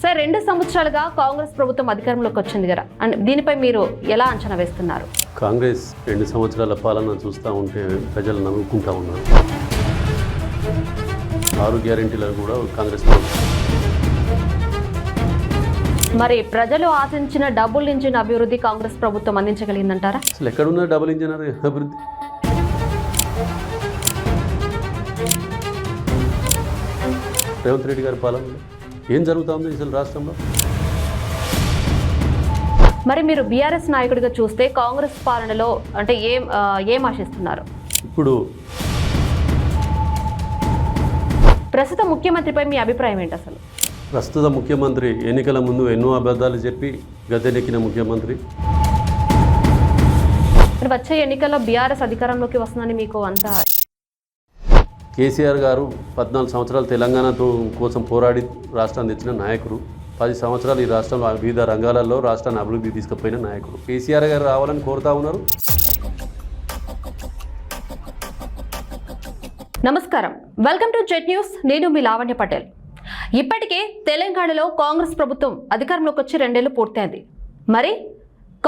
Sir 2 సంవత్సరాలుగా కాంగ్రెస్ ప్రభుత్వం అధికారంలోకి వచ్చింది కదా అండ్ దీనిపై మీరు ఎలా అంచనా వేస్తున్నారు? కాంగ్రెస్ 2 సంవత్సరాల పాలన చూస్తూ ఉంటే ప్రజలు నవ్వుకుంటా ఉన్నారు. 6 గ్యారెంటీలను కూడా కాంగ్రెస్ మరి ప్రజలు ఆశించిన డబుల్ ఇంజిన్ అభివృద్ధి కాంగ్రెస్ ప్రభుత్వం అందించగలిగిందంటారా? అసలు ఎక్కడున్న డబుల్ ఇంజిన్ అభివృద్ధి? రేవంత్ రెడ్డి గారి పాలనలో ఏం జరుగుతుంది అసలు రాష్ట్రంలో? మరి మీరు బీఆర్ఎస్ నాయకుడిగా చూస్తే కాంగ్రెస్ పాలనలో అంటే ఏం ఆశిస్తున్నారు? ఇప్పుడు ప్రస్తుత ముఖ్యమంత్రిపై మీ అభిప్రాయం ఏంటి అసలు? ప్రస్తుత ముఖ్యమంత్రి ఎన్నికల ముందు ఎన్నో అబద్ధాలు చెప్పి గద్దెనెక్కిన ముఖ్యమంత్రి. వచ్చే ఎన్నికల్లో బీఆర్ఎస్ అధికారంలోకి వస్తుందని మీకు అంతా? కేసీఆర్ గారు 14 సంవత్సరాలు తెలంగాణ కోసం పోరాడి రాష్ట్రాన్ని తెచ్చిన నాయకుడు. 10 సంవత్సరాలు ఈ రాష్ట్రం వివిధ రంగాలలో రాష్ట్రాన్ని అభివృద్ధి తీసుకుపోయిన నాయకుడు. కేసీఆర్ గారు రావాలని కోరుతా ఉన్నారు. నమస్కారం, వెల్కమ్ టు జెట్ న్యూస్. నేను మీ లావణ్య పటేల్. ఇప్పటికే తెలంగాణలో కాంగ్రెస్ ప్రభుత్వం అధికారంలోకి వచ్చి 2 ఏళ్లు పూర్తయింది. మరి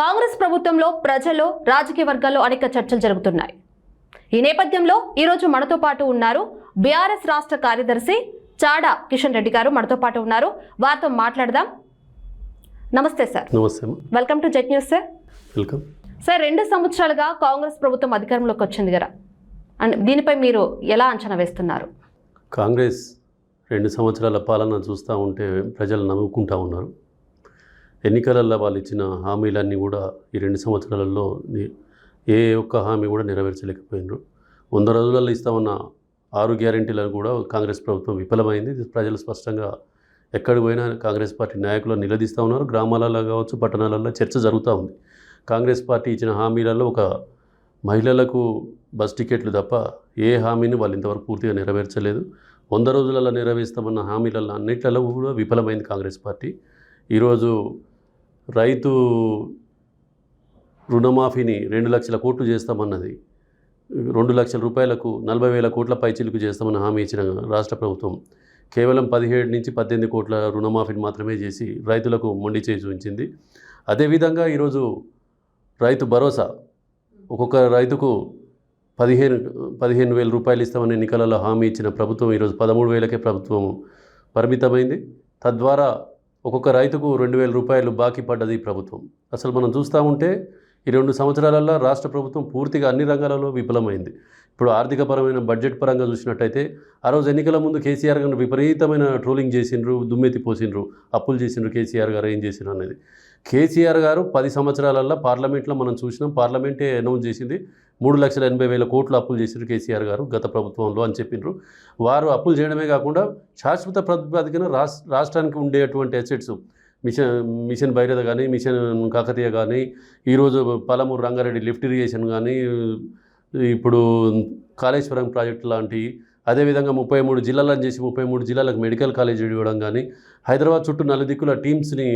కాంగ్రెస్ ప్రభుత్వంలో ప్రజలు రాజకీయ వర్గాల్లో అనేక చర్చలు జరుగుతున్నాయి. ఈ నేపథ్యంలో ఈరోజు మనతో పాటు ఉన్నారు బీఆర్ఎస్ రాష్ట్ర కార్యదర్శి చాడా కిషన్ రెడ్డి గారు మనతో పాటు ఉన్నారు. వారితో మాట్లాడదాం. నమస్తే సార్. నమస్తే. Welcome to jet news sir. Welcome sir. 2 సంవత్సరాలుగా కాంగ్రెస్ ప్రభుత్వం అధికారంలోకి వచ్చింది కదా అండ్ దీనిపై మీరు ఎలా అంచనా వేస్తున్నారు? కాంగ్రెస్ 2 సంవత్సరాల పాలన చూస్తూ ఉంటే ప్రజలు నవ్వుకుంటా ఉన్నారు. ఎన్నికలలో వాళ్ళు ఇచ్చిన హామీలన్నీ కూడా ఈ 2 సంవత్సరాలలో ఏ ఒక్క హామీ కూడా నెరవేర్చలేకపోయినారు. 100 రోజులలో ఇస్తామన్న 6 గ్యారెంటీలను కూడా కాంగ్రెస్ ప్రభుత్వం విఫలమైంది. ప్రజలు స్పష్టంగా ఎక్కడికి పోయినా కాంగ్రెస్ పార్టీ నాయకులను నిలదీస్తూ ఉన్నారు. గ్రామాలలో కావచ్చు, పట్టణాలలో చర్చ జరుగుతూ ఉంది. కాంగ్రెస్ పార్టీ ఇచ్చిన హామీలలో ఒక మహిళలకు బస్ టికెట్లు తప్ప ఏ హామీని వాళ్ళు ఇంతవరకు పూర్తిగా నెరవేర్చలేదు. 100 రోజులలో నెరవేర్స్తామన్న హామీలలో అన్నిట్లలో కూడా విఫలమైంది కాంగ్రెస్ పార్టీ. ఈరోజు రైతు రుణమాఫీని 2 లక్షల కోట్లు చేస్తామన్నది 2 లక్షల రూపాయలకు 40,000 కోట్ల పైచిలుకు చేస్తామని హామీ ఇచ్చిన రాష్ట్ర ప్రభుత్వం కేవలం 17 నుంచి 18 కోట్ల రుణమాఫీని మాత్రమే చేసి రైతులకు మొండి చేసి ఉంచింది. అదేవిధంగా ఈరోజు రైతు భరోసా ఒక్కొక్క రైతుకు 15,000 రూపాయలు ఇస్తామని ఎన్నికలలో హామీ ఇచ్చిన ప్రభుత్వం ఈరోజు 13,000కే ప్రభుత్వం పరిమితమైంది. తద్వారా ఒక్కొక్క రైతుకు 2,000 రూపాయలు బాకీ పడ్డది ఈ ప్రభుత్వం. అసలు మనం చూస్తూ ఉంటే ఈ 2 సంవత్సరాలలో రాష్ట్ర ప్రభుత్వం పూర్తిగా అన్ని రంగాలలో విఫలమైంది. ఇప్పుడు ఆర్థికపరమైన బడ్జెట్ పరంగా చూసినట్టయితే ఆ రోజు ఎన్నికల ముందు కేసీఆర్ గారిని విపరీతమైన ట్రోలింగ్ చేసిండ్రు, దుమ్మెత్తి పోసిండ్రు, అప్పులు చేసిండ్రు. కేసీఆర్ గారు ఏం చేసిండ్రు అనేది కేసీఆర్ గారు 10 సంవత్సరాలలో పార్లమెంట్లో మనం చూసినాం. పార్లమెంటే అనౌన్స్ చేసింది 3,80,000 కోట్లు అప్పులు చేసిండ్రు కేసీఆర్ గారు గత ప్రభుత్వంలో అని చెప్పిండ్రు. వారు అప్పులు చేయడమే కాకుండా శాశ్వత ప్రాతిపదికన రాష్ట్రానికి ఉండేటువంటి అసెట్స్ మిషన్ భైరథ కానీ, మిషన్ కాకతీయ కానీ, ఈరోజు పాలమూరు రంగారెడ్డి లిఫ్ట్ ఇరిగేషన్ కానీ, ఇప్పుడు కాళేశ్వరం ప్రాజెక్టు లాంటివి, అదేవిధంగా 33 జిల్లాలను చేసి 33 జిల్లాలకు మెడికల్ కాలేజ్ ఇవ్వడం కానీ, హైదరాబాద్ చుట్టూ 4 దిక్కుల టీమ్స్ని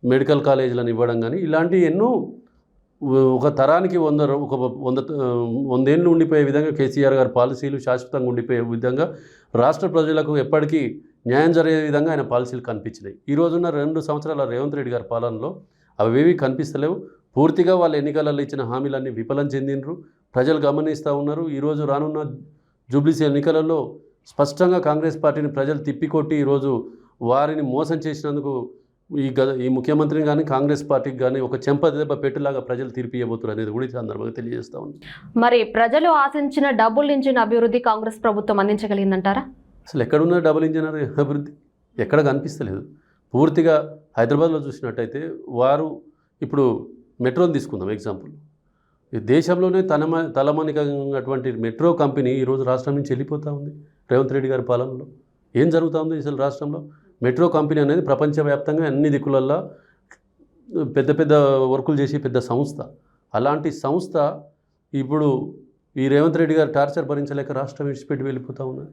మెడికల్ కాలేజీలను ఇవ్వడం కానీ, ఇలాంటి ఎన్నో ఒక తరానికి 100 ఏళ్ళు ఉండిపోయే విధంగా కేసీఆర్ గారి పాలసీలు శాశ్వతంగా ఉండిపోయే విధంగా రాష్ట్ర ప్రజలకు ఎప్పటికీ న్యాయం జరిగే విధంగా ఆయన పాలసీలు కనిపించినాయి. ఈ రోజున్న 2 సంవత్సరాల రేవంత్ రెడ్డి గారి పాలనలో అవేవి కనిపిస్తలేవు. పూర్తిగా వాళ్ళ ఎన్నికలలో ఇచ్చిన హామీలన్నీ విఫలం చెందినరు. ప్రజలు గమనిస్తూ ఉన్నారు. ఈరోజు రానున్న జూబ్లీస్ ఎన్నికలలో స్పష్టంగా కాంగ్రెస్ పార్టీని ప్రజలు తిప్పికొట్టి ఈరోజు వారిని మోసం చేసినందుకు ఈ ముఖ్యమంత్రిని కానీ కాంగ్రెస్ పార్టీకి కానీ ఒక చెంపదెబ్బ పెట్టులాగా ప్రజలు తీర్పు ఇవ్వబోతున్నారు అనేది కూడా ఈ సందర్భంగా తెలియజేస్తా ఉంది. మరి ప్రజలు ఆశించిన డబుల్ ఇంజిన్ అభివృద్ధి కాంగ్రెస్ ప్రభుత్వం అందించగలిగిందంటారా? అసలు ఎక్కడున్న డబుల్ ఇంజిన్ అభివృద్ధి ఎక్కడ కనిపిస్తలేదు. పూర్తిగా హైదరాబాద్లో చూసినట్టయితే వారు ఇప్పుడు మెట్రోని తీసుకుందాం ఎగ్జాంపుల్. ఈ దేశంలోనే తలమణికటువంటి మెట్రో కంపెనీ ఈరోజు రాష్ట్రం నుంచి వెళ్ళిపోతూ ఉంది రేవంత్ రెడ్డి గారి పాలనలో. ఏం జరుగుతూ ఉంది అసలు రాష్ట్రంలో? మెట్రో కంపెనీ అనేది ప్రపంచవ్యాప్తంగా అన్ని దిక్కులల్లో పెద్ద పెద్ద వర్కులు చేసే పెద్ద సంస్థ. అలాంటి సంస్థ ఇప్పుడు ఈ రేవంత్ రెడ్డి గారు టార్చర్ భరించలేక రాష్ట్రం విడిచిపెట్టి వెళ్ళిపోతూ ఉన్నారు.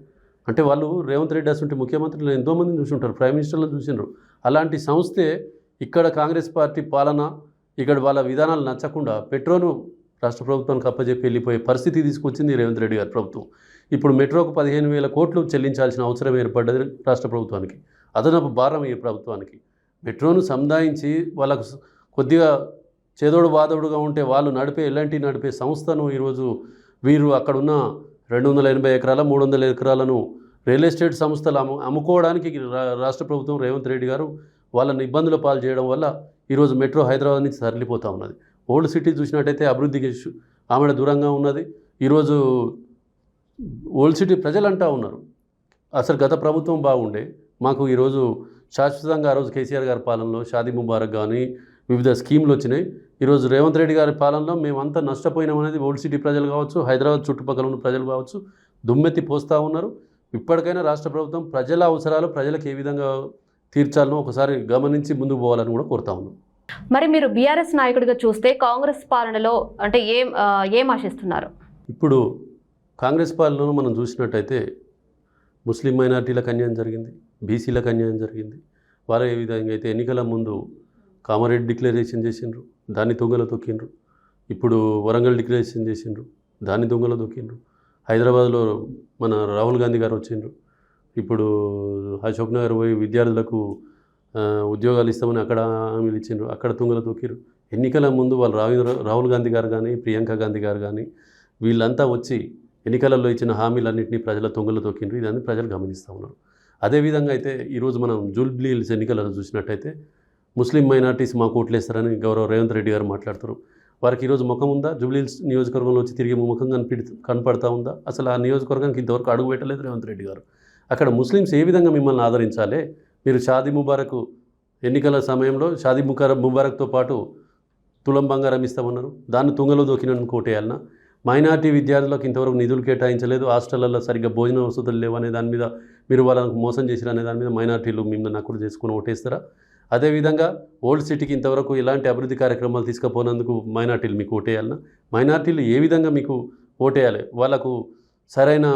అంటే వాళ్ళు రేవంత్ రెడ్డి అసలు ముఖ్యమంత్రులు ఎంతోమందిని చూసుంటారు, ప్రైమ్ మినిస్టర్లను చూసినారు. అలాంటి సంస్థే ఇక్కడ కాంగ్రెస్ పార్టీ పాలన, ఇక్కడ వాళ్ళ విధానాలు నచ్చకుండా పెట్రోను రాష్ట్ర ప్రభుత్వానికి అప్పచెప్పి వెళ్ళిపోయే పరిస్థితి తీసుకొచ్చింది రేవంత్ రెడ్డి గారి ప్రభుత్వం. ఇప్పుడు మెట్రోకు 15,000 కోట్లు చెల్లించాల్సిన అవసరం ఏర్పడ్డది రాష్ట్ర ప్రభుత్వానికి. అదనపు భారం ఈ ప్రభుత్వానికి. మెట్రోను సంధాయించి వాళ్ళకు కొద్దిగా చేదోడు వాదోడుగా ఉంటే వాళ్ళు ఎలాంటి నడిపే సంస్థను ఈరోజు వీరు అక్కడున్న 280 ఎకరాల 300 ఎకరాలను రియల్ ఎస్టేట్ సంస్థలు అమ్ముకోవడానికి రాష్ట్ర ప్రభుత్వం రేవంత్ రెడ్డి గారు వాళ్ళని ఇబ్బందుల పాలు చేయడం వల్ల ఈరోజు మెట్రో హైదరాబాద్ నుంచి తరలిపోతూ ఉన్నది. ఓల్డ్ సిటీ చూసినట్టయితే అభివృద్ధికి ఆమెడ దూరంగా ఉన్నది. ఈరోజు ఓల్డ్ సిటీ ప్రజలు అంటూ ఉన్నారు అసలు గత ప్రభుత్వం బాగుండే, మాకు ఈరోజు శాశ్వతంగా ఆ రోజు కేసీఆర్ గారి పాలనలో షాదీ ముబారక్ కానీ వివిధ స్కీములు వచ్చినాయి. ఈరోజు రేవంత్ రెడ్డి గారి పాలనలో మేమంతా నష్టపోయినామనేది ఓల్డ్ సిటీ ప్రజలు కావచ్చు, హైదరాబాద్ చుట్టుపక్కల ఉన్న ప్రజలు కావచ్చు దుమ్మెత్తి పోస్తూ ఉన్నారు. ఇప్పటికైనా రాష్ట్ర ప్రభుత్వం ప్రజల అవసరాలు ప్రజలకు ఏ విధంగా తీర్చాలనో ఒకసారి గమనించి ముందుకు పోవాలని కూడా కోరుతా ఉన్నాం. మరి మీరు బీఆర్ఎస్ నాయకుడిగా చూస్తే కాంగ్రెస్ పాలనలో అంటే ఏం ఆశిస్తున్నారు? ఇప్పుడు కాంగ్రెస్ పాలనలో మనం చూసినట్టయితే ముస్లిం మైనార్టీలకు అన్యాయం జరిగింది, బీసీలకు అన్యాయం జరిగింది. వారు ఏ విధంగా అయితే ఎన్నికల ముందు కామారెడ్డి డిక్లరేషన్ చేసిండ్రు, దాన్ని దొంగలో తొక్కిండ్రు. ఇప్పుడు వరంగల్ డిక్లరేషన్ చేసిండ్రు, దాన్ని దొంగలో తొక్కిండ్రు. హైదరాబాద్లో మన రాహుల్ గాంధీ గారు వచ్చిండ్రు. ఇప్పుడు అశోక్ నగర్ పోయి విద్యార్థులకు ఉద్యోగాలు ఇస్తామని అక్కడ హామీలు ఇచ్చిండ్రు, అక్కడ తుంగలో తొక్కిరు. ఎన్నికల ముందు వాళ్ళు రాహుల్ గాంధీ గారు కానీ ప్రియాంక గాంధీ గారు కానీ వీళ్ళంతా వచ్చి ఎన్నికలలో ఇచ్చిన హామీలన్నింటినీ ప్రజల తుంగలో తొక్కిండ్రు. ఇదాన్ని ప్రజలు గమనిస్తూ ఉన్నారు. అదేవిధంగా అయితే ఈరోజు మనం జూబ్లీ హిల్స్ ఎన్నికలను చూసినట్టయితే ముస్లిం మైనార్టీస్ మాకు ఓట్లేస్తారని గౌరవ రేవంత్ రెడ్డి గారు మాట్లాడుతారు. వారికి ఈరోజు ముఖం ఉందా? జూబ్లీ హిల్స్ నియోజకవర్గంలో వచ్చి తిరిగి ముఖం కనపడతా ఉందా? అసలు ఆ నియోజకవర్గానికి ఇంతవరకు అడుగు పెట్టలేదు రేవంత్ రెడ్డి గారు. అక్కడ ముస్లిమ్స్ ఏ విధంగా మిమ్మల్ని ఆదరించాలి? మీరు షాదీ ముబారక్ ఎన్నికల సమయంలో షాదీ ముబారక్తో పాటు తులం బంగారం ఇస్తామన్నారు, దాన్ని తుంగలో దొక్కినను కోటేయాలన్నా? మైనార్టీ విద్యార్థులకు ఇంతవరకు నిధులు కేటాయించలేదు, హాస్టళ్లలో సరిగ్గా భోజన వసతులు లేవనే దాని మీద మీరు వాళ్ళకు మోసం చేసిరనే దాని మీద మైనార్టీలు మిమ్మల్ని నక్కుడు చేసుకుని ఓటేస్తారా? అదేవిధంగా ఓల్డ్ సిటీకి ఇంతవరకు ఎలాంటి అభివృద్ధి కార్యక్రమాలు తీసుకుపోయినందుకు మైనార్టీలు మీకు ఓటేయాలన్నా? మైనార్టీలు ఏ విధంగా మీకు ఓటేయాలి? వాళ్ళకు సరైన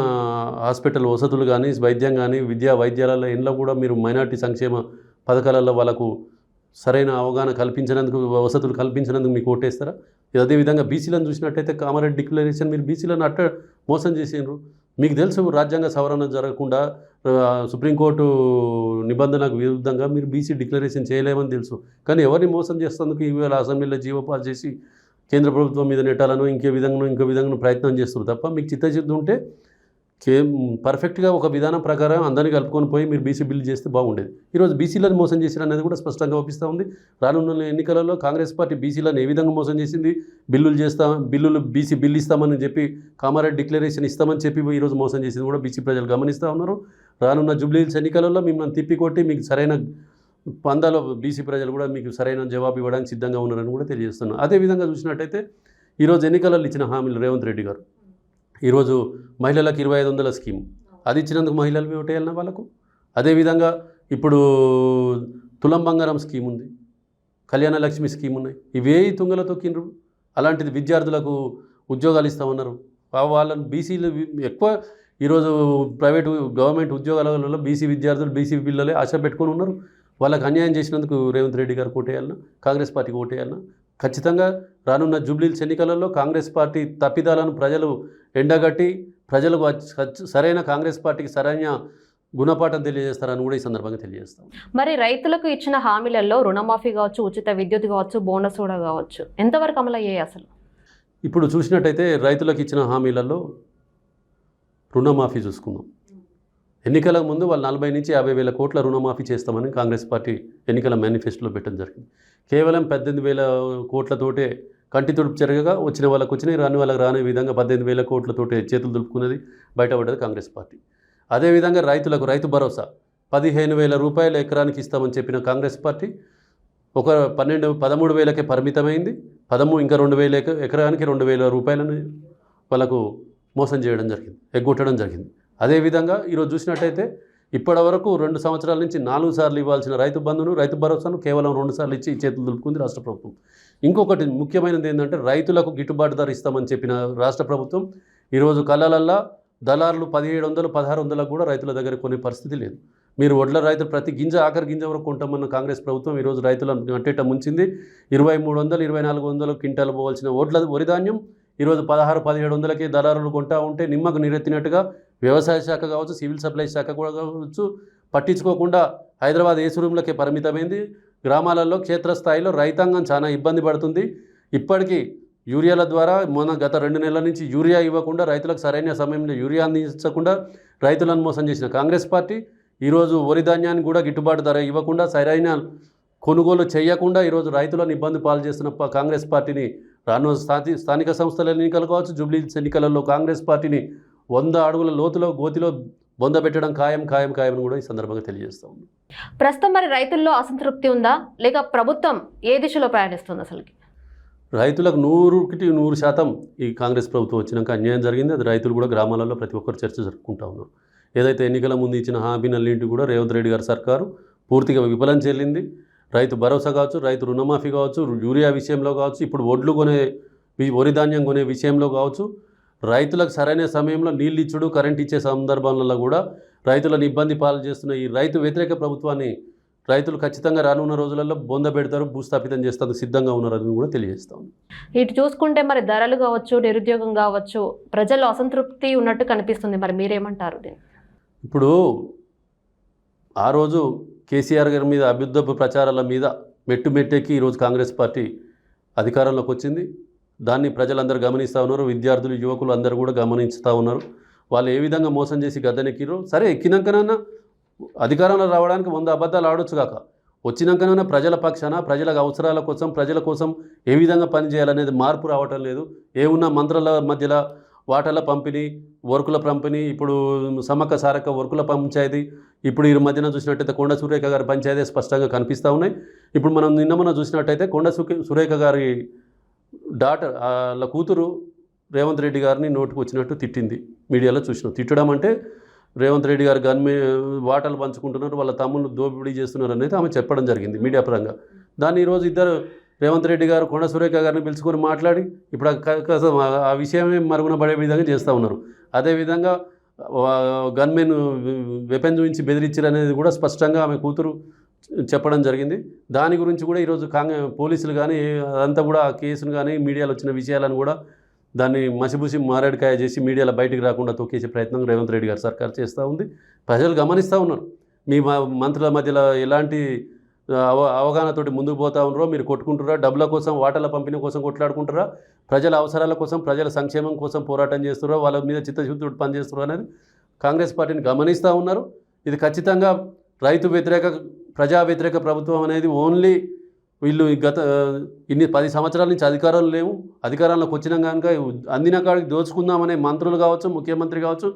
హాస్పిటల్ వసతులు కానీ వైద్యం కానీ వైద్యాలయాల ఇంట్లో కూడా మీరు మైనార్టీ సంక్షేమ పథకాలలో వాళ్ళకు సరైన అవగాహన కల్పించినందుకు వసతులు కల్పించినందుకు మీకు ఓటేస్తారా? అదేవిధంగా బీసీలను చూసినట్టయితే కామారెడ్డి డిక్లరేషన్ మీరు బీసీలను మోసం చేసిండ్రు. మీకు తెలుసు రాజ్యాంగ సవరణ జరగకుండా సుప్రీంకోర్టు నిబంధనకు విరుద్ధంగా మీరు బీసీ డిక్లరేషన్ చేయలేమని తెలుసు. కానీ ఎవరిని మోసం చేసేందుకు ఇవాళ అసెంబ్లీలో జీవో పాస్ చేసి కేంద్ర ప్రభుత్వం మీద నెట్టాలను ఇంకో విధంగా ప్రయత్నం చేస్తారు తప్ప మీకు చిత్తశుద్ధి ఉంటే పర్ఫెక్ట్గా ఒక విధానం ప్రకారం అందరినీ కలుపుకొని పోయి మీరు బీసీ బిల్లు చేస్తే బాగుండేది. ఈరోజు బీసీలను మోసం చేసిన అనేది కూడా స్పష్టంగా ఒప్పిస్తూ ఉంది. రానున్న ఎన్నికలలో కాంగ్రెస్ పార్టీ బీసీలను ఏ విధంగా మోసం చేసింది? బిల్లులు బీసీ బిల్లు ఇస్తామని చెప్పి కామారెడ్డి డిక్లరేషన్ ఇస్తామని చెప్పి ఈరోజు మోసం చేసింది కూడా బీసీ ప్రజలు గమనిస్తూ ఉన్నారు. రానున్న జూబ్లీ హిల్స్ ఎన్నికలలో మిమ్మల్ని తిప్పికొట్టి మీకు సరైన పందాలో బీసీ ప్రజలు కూడా మీకు సరైన జవాబు ఇవ్వడానికి సిద్ధంగా ఉన్నారని కూడా తెలియజేస్తున్నాను. అదేవిధంగా చూసినట్టయితే ఈరోజు ఎన్నికలలో ఇచ్చిన హామీలు రేవంత్ రెడ్డి గారు ఈరోజు మహిళలకు 2500 స్కీమ్ అది ఇచ్చినందుకు మహిళలు ఓటేయాలన్నా వాళ్ళకు? అదేవిధంగా ఇప్పుడు తులం బంగారం స్కీమ్ ఉంది, కళ్యాణ లక్ష్మి స్కీమ్ ఉన్నాయి, ఇవే తుంగలో తొక్కిండ్రు. అలాంటిది విద్యార్థులకు ఉద్యోగాలు ఇస్తామన్నారు. వాళ్ళని బీసీలు ఎక్కువ ఈరోజు ప్రైవేటు గవర్నమెంట్ ఉద్యోగాలలో బీసీ విద్యార్థులు బీసీ పిల్లలే ఆశ పెట్టుకొని ఉన్నారు. వాళ్ళకి అన్యాయం చేసినందుకు రేవంత్ రెడ్డి గారికి ఓటేయాలన్నా? కాంగ్రెస్ పార్టీకి ఓటేయాలన్నా? ఖచ్చితంగా రానున్న జూబ్లీ హిల్స్ ఎన్నికలలో కాంగ్రెస్ పార్టీ తప్పిదాలను ప్రజలు ఎండగట్టి ప్రజలకు సరైన కాంగ్రెస్ పార్టీకి సరైన గుణపాఠం తెలియజేస్తారని కూడా ఈ సందర్భంగా తెలియజేస్తాం. మరి రైతులకు ఇచ్చిన హామీలలో రుణమాఫీ కావచ్చు, ఉచిత విద్యుత్ కావచ్చు, బోనస్ కూడా కావచ్చు, ఎంతవరకు అమలు అయ్యాయి అసలు? ఇప్పుడు చూసినట్టయితే రైతులకు ఇచ్చిన హామీలలో రుణమాఫీ చూసుకుందాం. ఎన్నికల ముందు వాళ్ళు 40 నుంచి 50 వేల కోట్ల రుణమాఫీ చేస్తామని కాంగ్రెస్ పార్టీ ఎన్నికల మేనిఫెస్టోలో పెట్టడం జరిగింది. కేవలం 18,000 కోట్లతోటే కంటి తుడుపు జరగగా వచ్చిన వాళ్ళకు వచ్చినాయి, రాని వాళ్ళకి రాని విధంగా 18,000 కోట్లతోటే చేతులు దులుపుకున్నది బయటపడ్డది కాంగ్రెస్ పార్టీ. అదేవిధంగా రైతులకు రైతు భరోసా 15,000 రూపాయలు ఎకరానికి ఇస్తామని చెప్పిన కాంగ్రెస్ పార్టీ ఒక 13,000కే పరిమితమైంది. ఇంకా 2,000 ఎకరానికి 2,000 రూపాయలని వాళ్ళకు మోసం చేయడం జరిగింది, ఎగ్గొట్టడం జరిగింది. అదేవిధంగా ఈరోజు చూసినట్టయితే ఇప్పటి వరకు 2 సంవత్సరాల నుంచి 4 సార్లు ఇవ్వాల్సిన రైతు బంధును రైతు భరోసాను కేవలం 2 సార్లు ఇచ్చి చేతులు దులుపుకుంది రాష్ట్ర ప్రభుత్వం. ఇంకొకటి ముఖ్యమైనది ఏంటంటే రైతులకు గిట్టుబాటు ధర ఇస్తామని చెప్పిన రాష్ట్ర ప్రభుత్వం ఈరోజు కళ్ళలల్లా దళారులు 1700, 1600 కూడా రైతుల దగ్గర కొనే పరిస్థితి లేదు. మీరు వడ్ల రైతులు ప్రతి గింజ ఆఖరి గింజ వరకు కొంటామన్న కాంగ్రెస్ ప్రభుత్వం ఈరోజు రైతులను అట్టేట ముంచింది. 2300, 2400 క్వింటాలు పోవాల్సిన వరి ధాన్యం ఈరోజు 1600-1700కే దళారులు కొంటా ఉంటే నిమ్మకు నీరెత్తినట్టుగా వ్యవసాయ శాఖ కావచ్చు, సివిల్ సప్లై శాఖ కూడా కావచ్చు పట్టించుకోకుండా హైదరాబాద్ ఏసీ రూమ్లకే పరిమితమైంది. గ్రామాలలో క్షేత్రస్థాయిలో రైతాంగం చాలా ఇబ్బంది పడుతుంది. ఇప్పటికీ యూరియాల ద్వారా గత 2 నెలల నుంచి యూరియా ఇవ్వకుండా, రైతులకు సరైన సమయంలో యూరియా అందించకుండా రైతులను మోసం చేసిన కాంగ్రెస్ పార్టీ ఈరోజు వరి ధాన్యాన్ని కూడా గిట్టుబాటు ధర ఇవ్వకుండా, సరైన కొనుగోలు చేయకుండా ఈరోజు రైతులను ఇబ్బంది పాలు చేస్తున్న కాంగ్రెస్ పార్టీని రానున్న స్థానిక సంస్థల ఎన్నికలు కావచ్చు, జూబ్లీ ఎన్నికలలో కాంగ్రెస్ పార్టీని 100 అడుగుల లోతులో గోతిలో బొందబెట్టడం ఖాయం అని కూడా ఈ సందర్భంగా తెలియజేస్తా ఉంది. ప్రస్తుతం మరి రైతుల్లో అసంతృప్తి ఉందా, లేక ప్రభుత్వం ఏ దిశలో ప్రయాణిస్తుంది? అసలుకి రైతులకు 100% ఈ కాంగ్రెస్ ప్రభుత్వం వచ్చినాక అన్యాయం జరిగింది. అది రైతులు కూడా గ్రామాలలో ప్రతి ఒక్కరు చర్చ జరుపుకుంటా ఉన్నారు. ఏదైతే ఎన్నికల ముందు ఇచ్చిన హామీలన్నింటి కూడా రేవంత్ రెడ్డి గారి సర్కారు పూర్తిగా విఫలం చెల్లింది. రైతు భరోసా కావచ్చు, రైతు రుణమాఫీ కావచ్చు, యూరియా విషయంలో కావచ్చు, ఇప్పుడు ఒడ్లు కొనే వరి ధాన్యం కొనే విషయంలో కావచ్చు, రైతులకు సరైన సమయంలో నీళ్ళు ఇచ్చుడు, కరెంట్ ఇచ్చే సందర్భాలలో కూడా రైతులను ఇబ్బంది పాలు చేస్తున్న ఈ రైతు వ్యతిరేక ప్రభుత్వాన్ని రైతులు ఖచ్చితంగా రానున్న రోజులలో బొంద పెడతారు, భూస్థాపితం చేస్తారు, సిద్ధంగా ఉన్నారని కూడా తెలియజేస్తాం. ఇటు చూసుకుంటే మరి ధరలు కావచ్చు, నిరుద్యోగం కావచ్చు, ప్రజల్లో అసంతృప్తి ఉన్నట్టు కనిపిస్తుంది. మరి మీరేమంటారు దీన్ని? ఇప్పుడు ఆ రోజు కేసీఆర్ గారి మీద అభ్యుద్ధపు ప్రచారాల మీద మెట్టెక్కి ఈరోజు కాంగ్రెస్ పార్టీ అధికారంలోకి వచ్చింది. దాన్ని ప్రజలందరూ గమనిస్తూ ఉన్నారు. విద్యార్థులు, యువకులు అందరూ కూడా గమనిస్తూ ఉన్నారు. వాళ్ళు ఏ విధంగా మోసం చేసి గద్దెనెక్కిరో. సరే, ఎక్కినాకనైనా అధికారంలో రావడానికి 100 అబద్ధాలు ఆడొచ్చు కాక, వచ్చినాకనైనా ప్రజల పక్షాన, ప్రజల అవసరాల కోసం, ప్రజల కోసం ఏ విధంగా పనిచేయాలనేది మార్పు రావటం లేదు. ఏమున్నా మంత్రుల మధ్యలో వాటల పంపిణీ, వర్కుల పంపిణీ, ఇప్పుడు సమ్మక్క సారక్క వర్కుల పంచాయతీ, ఇప్పుడు ఈ మధ్యన చూసినట్టయితే కొండ సురేఖ గారి పంచాయతీ స్పష్టంగా కనిపిస్తూ ఉన్నాయి. ఇప్పుడు మనం నిన్న చూసినట్టయితే కొండ సురేఖ గారి డాటర్, వాళ్ళ కూతురు రేవంత్ రెడ్డి గారిని నోటుకు వచ్చినట్టు తిట్టింది. మీడియాలో చూసినాం. తిట్టడం అంటే రేవంత్ రెడ్డి గారు వాటలు పంచుకుంటున్నారు, వాళ్ళ తమ్ముళ్ళు దోపిడీ చేస్తున్నారు అనేది ఆమె చెప్పడం జరిగింది మీడియా పరంగా. దాన్ని ఈరోజు ఇద్దరు రేవంత్ రెడ్డి గారు కొండ సురేఖ గారిని పిలుచుకొని మాట్లాడి ఇప్పుడు ఆ విషయమే మరుగున పడే విధంగా చేస్తూ ఉన్నారు. అదేవిధంగా గన్మెన్ వెపన్ చూపించి బెదిరించారు అనేది కూడా స్పష్టంగా ఆమె కూతురు చెప్పడం జరిగింది. దాని గురించి కూడా ఈరోజు పోలీసులు కానీ అదంతా కూడా ఆ కేసును కానీ మీడియాలో వచ్చిన విషయాలను కూడా దాన్ని మసిబూసి మారేడుకాయ చేసి మీడియాలో బయటికి రాకుండా తొక్కేసే ప్రయత్నం రేవంత్ రెడ్డి గారు సర్కారు చేస్తూ ఉంది. ప్రజలు గమనిస్తూ ఉన్నారు. మీ మంత్రుల మధ్యలో ఎలాంటి అవగాహనతోటి ముందుకు పోతూ ఉన్నారో, మీరు కొట్టుకుంటారా, డబ్బుల కోసం, వాటల పంపిణీ కోసం కొట్లాడుకుంటారా, ప్రజల అవసరాల కోసం, ప్రజల సంక్షేమం కోసం పోరాటం చేస్తున్నారో, వాళ్ళ మీద చిత్తశుద్ధితో పనిచేస్తున్నారో అనేది కాంగ్రెస్ పార్టీని గమనిస్తూ ఉన్నారు. ఇది ఖచ్చితంగా రైతు వ్యతిరేక, ప్రజా వ్యతిరేక ప్రభుత్వం అనేది ఓన్లీ వీళ్ళు గత 10 సంవత్సరాల నుంచి అధికారాలు లేవు, అధికారంలోకి వచ్చినా కనుక అందిన కాడికి దోచుకుందామనే మంత్రులు కావచ్చు, ముఖ్యమంత్రి కావచ్చు,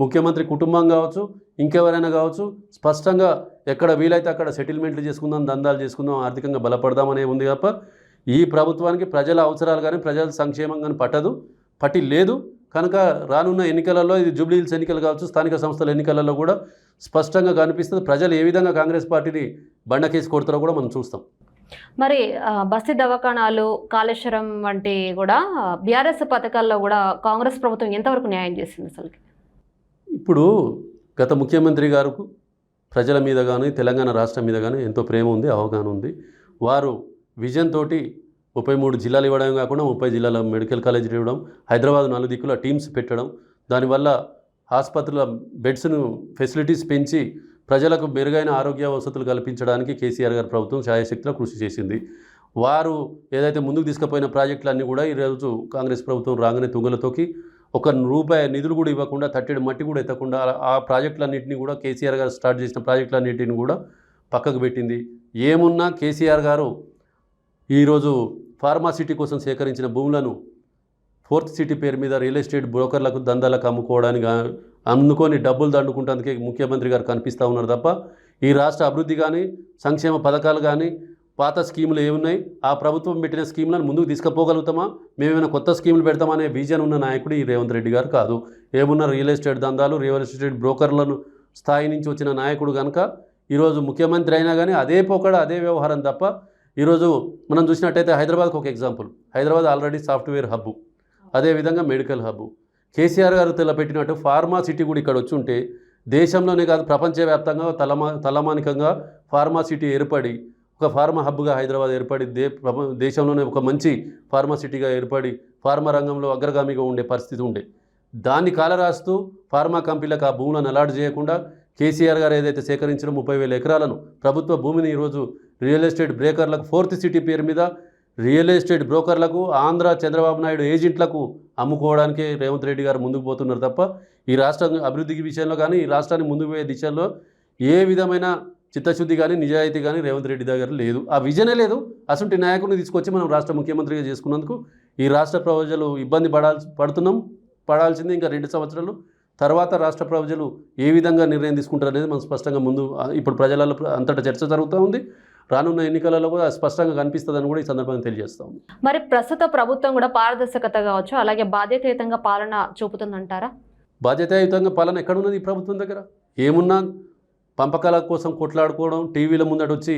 ముఖ్యమంత్రి కుటుంబం కావచ్చు, ఇంకెవరైనా కావచ్చు, స్పష్టంగా ఎక్కడ వీలైతే అక్కడ సెటిల్మెంట్లు చేసుకుందాం, దందాలు చేసుకుందాం, ఆర్థికంగా బలపడదామనే ఉంది తప్ప ఈ ప్రభుత్వానికి ప్రజల అవసరాలు కానీ, ప్రజల సంక్షేమం కానీ పట్టి లేదు. కనుక రానున్న ఎన్నికలలో, ఇది జూబ్లీ హిల్స్ ఎన్నికలు కావచ్చు, స్థానిక సంస్థల ఎన్నికలలో కూడా స్పష్టంగా కనిపిస్తుంది. ప్రజలు ఏ విధంగా కాంగ్రెస్ పార్టీని బండకేసి కొడతారో కూడా మనం చూస్తాం. మరి బస్తీ దవాఖానాలు, కాళేశ్వరం వంటి కూడా బీఆర్ఎస్ పథకాల్లో కూడా కాంగ్రెస్ ప్రభుత్వం ఎంతవరకు న్యాయం చేసింది? అసలు ఇప్పుడు గత ముఖ్యమంత్రి గారికి ప్రజల మీద కానీ, తెలంగాణ రాష్ట్రం మీద కానీ ఎంతో ప్రేమ ఉంది, అవగాహన ఉంది. వారు విజన్ తోటి 33 జిల్లాలు ఇవ్వడం కాకుండా 30 జిల్లాల మెడికల్ కాలేజీలు ఇవ్వడం, హైదరాబాద్ 4 దిక్కుల టీమ్స్ పెట్టడం, దానివల్ల ఆసుపత్రుల బెడ్స్ను ఫెసిలిటీస్ పెంచి ప్రజలకు మెరుగైన ఆరోగ్య వసతులు కల్పించడానికి కేసీఆర్ గారి ప్రభుత్వం శాయశక్తిలో కృషి చేసింది. వారు ఏదైతే ముందుకు తీసుకుపోయిన ప్రాజెక్టులన్నీ కూడా ఈరోజు కాంగ్రెస్ ప్రభుత్వం రాగానే తుంగలతోకి ₹1 నిధులు కూడా ఇవ్వకుండా, తట్టెడు మట్టి కూడా ఎత్తకుండా ఆ ప్రాజెక్టులన్నింటినీ కూడా కేసీఆర్ గారు స్టార్ట్ చేసిన ప్రాజెక్టులన్నింటినీ కూడా పక్కకు పెట్టింది. ఏమున్నా కేసీఆర్ గారు ఈరోజు ఫార్మాసిటీ కోసం సేకరించిన భూములను 4th సిటీ పేరు మీద రియల్ ఎస్టేట్ బ్రోకర్లకు, దందాలకు అమ్ముకోవడానికి అందుకొని డబ్బులు దండుకుంటానికే ముఖ్యమంత్రి గారు కనిపిస్తూ ఉన్నారు తప్ప ఈ రాష్ట్ర అభివృద్ధి కానీ, సంక్షేమ పథకాలు కానీ, పాత స్కీములు ఏమున్నాయి, ఆ ప్రభుత్వం పెట్టిన స్కీములను ముందుకు తీసుకుపోగలుగుతామా, మేమేమైనా కొత్త స్కీములు పెడతామనే విజన్ ఉన్న నాయకుడు ఈ రేవంత్ రెడ్డి గారు కాదు. ఏమున్నా రియల్ ఎస్టేట్ దందాలు, రియల్ ఎస్టేట్ బ్రోకర్లను స్థాయి నుంచి వచ్చిన నాయకుడు కనుక ఈరోజు ముఖ్యమంత్రి అయినా కానీ అదే పోకడ, అదే వ్యవహారం తప్ప. ఈరోజు మనం చూసినట్టయితే హైదరాబాద్కి ఒక example. Hyderabad already software hub, అదేవిధంగా మెడికల్ హబ్బు. కేసీఆర్ గారు తెలపెట్టినట్టు ఫార్మాసిటీ కూడా ఇక్కడ వచ్చి ఉంటే దేశంలోనే కాదు ప్రపంచవ్యాప్తంగా తలమానికంగా ఫార్మాసిటీ ఏర్పడి, ఒక ఫార్మా హబ్గా హైదరాబాద్ ఏర్పడి దేశంలోనే ఒక మంచి ఫార్మాసిటీగా ఏర్పడి ఫార్మా రంగంలో అగ్రగామిగా ఉండే పరిస్థితి ఉండే. దాన్ని కాలరాస్తూ ఫార్మా కంపెనీలకు ఆ భూములను అలాట్ చేయకుండా కేసీఆర్ గారు ఏదైతే సేకరించిన 30,000 ఎకరాలను ప్రభుత్వ భూమిని ఈరోజు రియల్ ఎస్టేట్ బ్రోకర్లకు 4th సిటీ పేరు మీద రియల్ ఎస్టేట్ బ్రోకర్లకు ఆంధ్ర చంద్రబాబు నాయుడు ఏజెంట్లకు అమ్ముకోవడానికే రేవంత్ రెడ్డి గారు ముందుకు పోతున్నారు తప్ప ఈ రాష్ట్ర అభివృద్ధి విషయంలో కానీ ఈ రాష్ట్రాన్ని ముందుకు పోయే దిశలో ఏ విధమైన చిత్తశుద్ధి కానీ నిజాయితీ కానీ రేవంత్ రెడ్డి దగ్గర లేదు. ఆ విజనే లేదు. అసలు నాయకుడిని తీసుకొచ్చి మనం రాష్ట్ర ముఖ్యమంత్రిగా చేసుకున్నందుకు ఈ రాష్ట్ర ప్రజలు ఇబ్బంది పడాల్సింది ఇంకా 2 సంవత్సరాలు తర్వాత రాష్ట్ర ప్రజలు ఏ విధంగా నిర్ణయం తీసుకుంటారు అనేది మనం స్పష్టంగా ముందు ఇప్పుడు ప్రజలలో అంతటా చర్చ జరుగుతూ ఉంది. రానున్న ఎన్నికలలో కూడా స్పష్టంగా కనిపిస్తుందని కూడా ఈ సందర్భంగా తెలియజేస్తాం. మరి ప్రస్తుత ప్రభుత్వం కూడా పారదర్శకత కావచ్చు, అలాగే బాధ్యతాయుతంగా పాలన చూపుతుందంటారా? బాధ్యతాయుతంగా పాలన ఎక్కడున్నది ఈ ప్రభుత్వం దగ్గర? ఏమున్నా పంపకాల కోసం కొట్లాడుకోవడం, టీవీల ముందట వచ్చి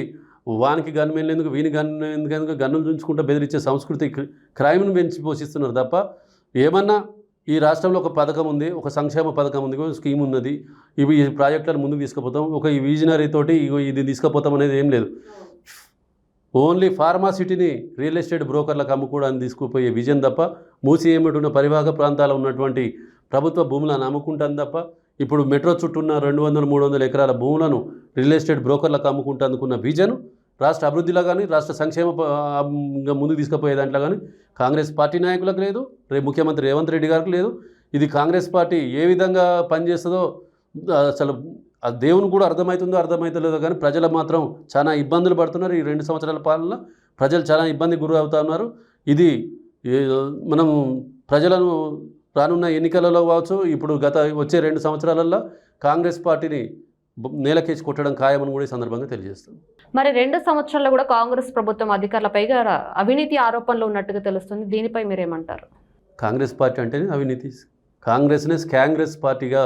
వానికి గన్మెన్లు ఎందుకు వీని ఎందుకు గన్నులు చూంచుకుంటూ బెదిరించే సంస్కృతి క్రైమ్ను పెంచి పోషిస్తున్నారు తప్ప ఏమన్నా ఈ రాష్ట్రంలో ఒక పథకం ఉంది, ఒక సంక్షేమ పథకం ఉంది, స్కీమ్ ఉన్నది, ఇవి ఈ ప్రాజెక్టులను ముందుకు తీసుకుపోతాం, ఒక ఈ విజనరీ తోటి ఇది తీసుకుపోతాం అనేది ఏం లేదు. ఓన్లీ ఫార్మాసిటీని రియల్ ఎస్టేట్ బ్రోకర్లకు అమ్ముకోవడానికి తీసుకుపోయే విజన్ తప్ప మూసి ఏమిటున్న పరివాహక ప్రాంతాల్లో ఉన్నటువంటి ప్రభుత్వ భూములను అమ్ముకుంటాను తప్ప ఇప్పుడు మెట్రో చుట్టూ ఉన్న 200-300 ఎకరాల భూములను రియల్ ఎస్టేట్ బ్రోకర్లకు అమ్ముకుంటందుకున్న విజన్ రాష్ట్ర అభివృద్ధిలో కానీ రాష్ట్ర సంక్షేమ ముందుకు తీసుకుపోయే దాంట్లో కానీ కాంగ్రెస్ పార్టీ నాయకులకు లేదు, ముఖ్యమంత్రి రేవంత్ రెడ్డి గారికి లేదు. ఇది కాంగ్రెస్ పార్టీ ఏ విధంగా పనిచేస్తుందో అసలు ఆ దేవుని కూడా అర్థమవుతలేదో కానీ ప్రజలు మాత్రం చాలా ఇబ్బందులు పడుతున్నారు. ఈ 2 సంవత్సరాల పాలనలో ప్రజలు చాలా ఇబ్బంది గురి అవుతా ఉన్నారు. ఇది మనం ప్రజలను రానున్న ఎన్నికలలో కావచ్చు, ఇప్పుడు వచ్చే 2 సంవత్సరాలలో కాంగ్రెస్ పార్టీని నేలకేసి కొట్టడం ఖాయమని కూడా ఈ సందర్భంగా తెలియజేస్తాం. మరి 2 సంవత్సరాల్లో కూడా కాంగ్రెస్ ప్రభుత్వం అధికారులపైగా అవినీతి ఆరోపణలు ఉన్నట్టుగా తెలుస్తుంది. దీనిపై మీరేమంటారు? కాంగ్రెస్ పార్టీ అంటేనే అవినీతి. కాంగ్రెస్నే స్కాంగ్రెస్ పార్టీగా